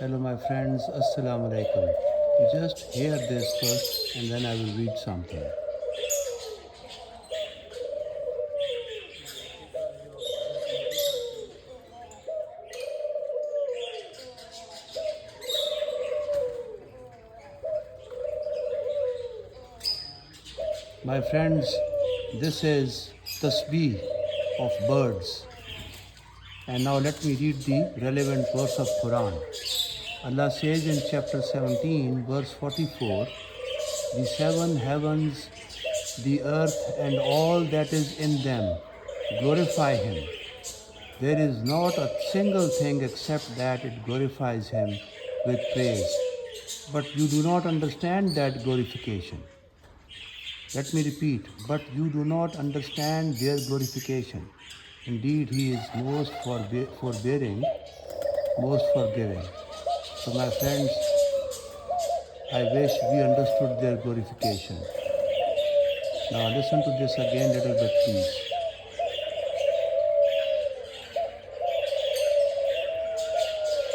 Hello, my friends. Assalamu alaikum. Just hear this first and then I will read something. My friends, this is Tasbeeh of birds. And now let me read the relevant verse of Quran. Allah says in chapter 17, verse 44, the seven heavens, the earth, and all that is in them glorify Him. There is not a single thing except that it glorifies Him with praise. But you do not understand that glorification. Let me repeat, but you do not understand their glorification. Indeed, He is most forbearing, most forgiving. So, my friends, I wish we understood their glorification. Now, listen to this again, little bit, please.